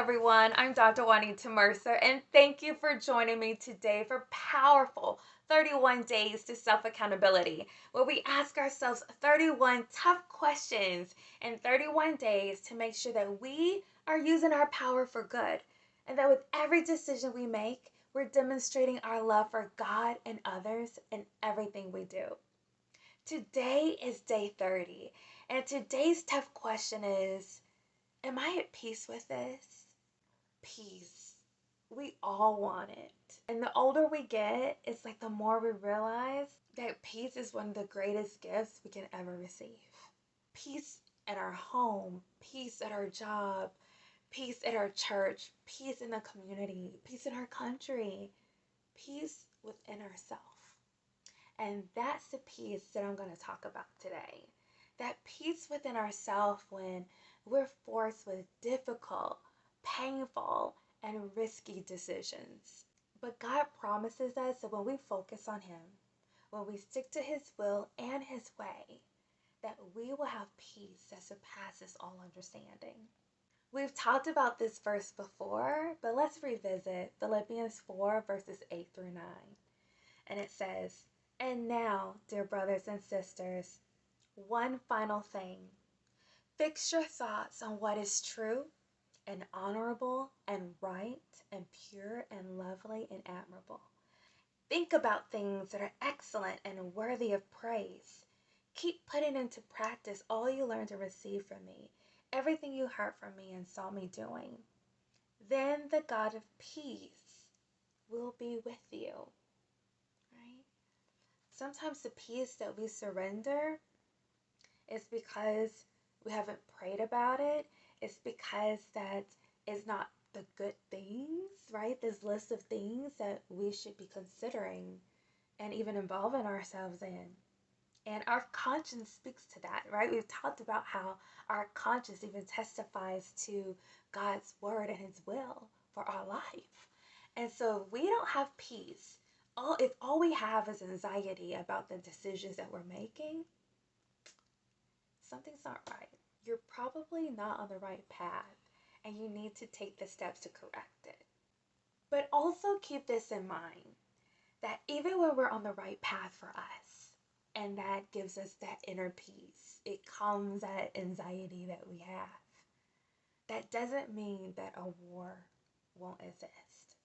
everyone. I'm Dr. Juanita Mercer, and thank you for joining me today for powerful 31 Days to Self-Accountability, where we ask ourselves 31 tough questions in 31 days to make sure that we are using our power for good, and that with every decision we make, we're demonstrating our love for God and others in everything we do. Today is day 30, and today's tough question is, am I at peace with this? Peace. We all want it. And the older we get, it's like the more we realize that peace is one of the greatest gifts we can ever receive. Peace at our home, peace at our job, peace at our church, peace in the community, peace in our country, peace within ourselves. And that's the peace that I'm going to talk about today. That peace within ourselves when we're forced with difficult, painful, and risky decisions. But God promises us that when we focus on Him, when we stick to His will and His way, that we will have peace that surpasses all understanding. We've talked about this verse before, but let's revisit Philippians 4 verses 8 through 9. And it says, "And now, dear brothers and sisters, one final thing. Fix your thoughts on what is true and honorable and right and pure and lovely and admirable. Think about things that are excellent and worthy of praise. Keep putting into practice all you learned and received from me, everything you heard from me and saw me doing. Then the God of peace will be with you." Right? Sometimes the peace that we surrender is because we haven't prayed about it. It's because that is not the good things, right? This list of things that we should be considering and even involving ourselves in. And our conscience speaks to that, right? We've talked about how our conscience even testifies to God's word and His will for our life. And so if we don't have peace, if all we have is anxiety about the decisions that we're making, something's not right. You're probably not on the right path, and you need to take the steps to correct it. But also keep this in mind, that even when we're on the right path for us, and that gives us that inner peace, it calms that anxiety that we have, that doesn't mean that a war won't exist.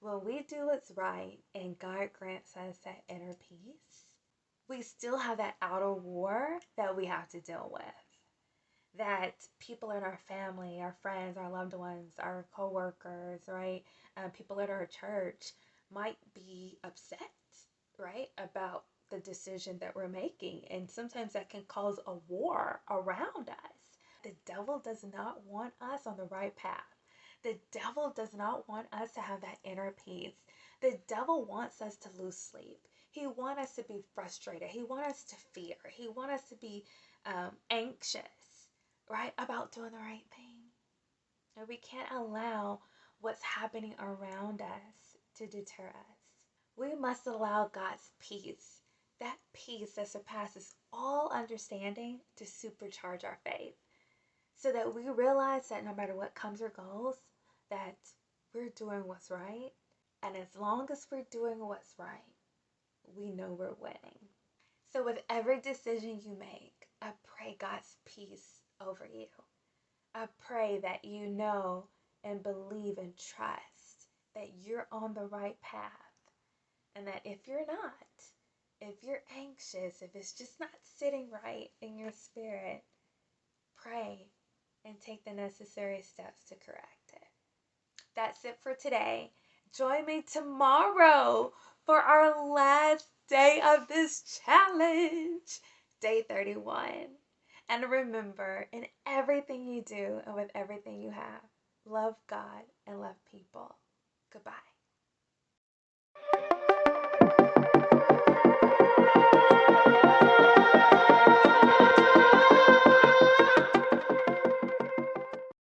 When we do what's right and God grants us that inner peace, we still have that outer war that we have to deal with. That people in our family, our friends, our loved ones, our co-workers, right? People at our church might be upset, right? About the decision that we're making. And sometimes that can cause a war around us. The devil does not want us on the right path. The devil does not want us to have that inner peace. The devil wants us to lose sleep. He wants us to be frustrated. He wants us to fear. He wants us to be anxious, right, about doing the right thing. And we can't allow what's happening around us to deter us. We must allow God's peace, that peace that surpasses all understanding, to supercharge our faith, so that we realize that no matter what comes or goes, that we're doing what's right. And as long as we're doing what's right, we know we're winning. So with every decision you make, I pray God's peace over you. I pray that you know and believe and trust that you're on the right path. And that if you're not, if you're anxious, if it's just not sitting right in your spirit, pray and take the necessary steps to correct it. That's it for today. Join me tomorrow for our last day of this challenge, day 31. And remember, in everything you do and with everything you have, love God and love people. Goodbye.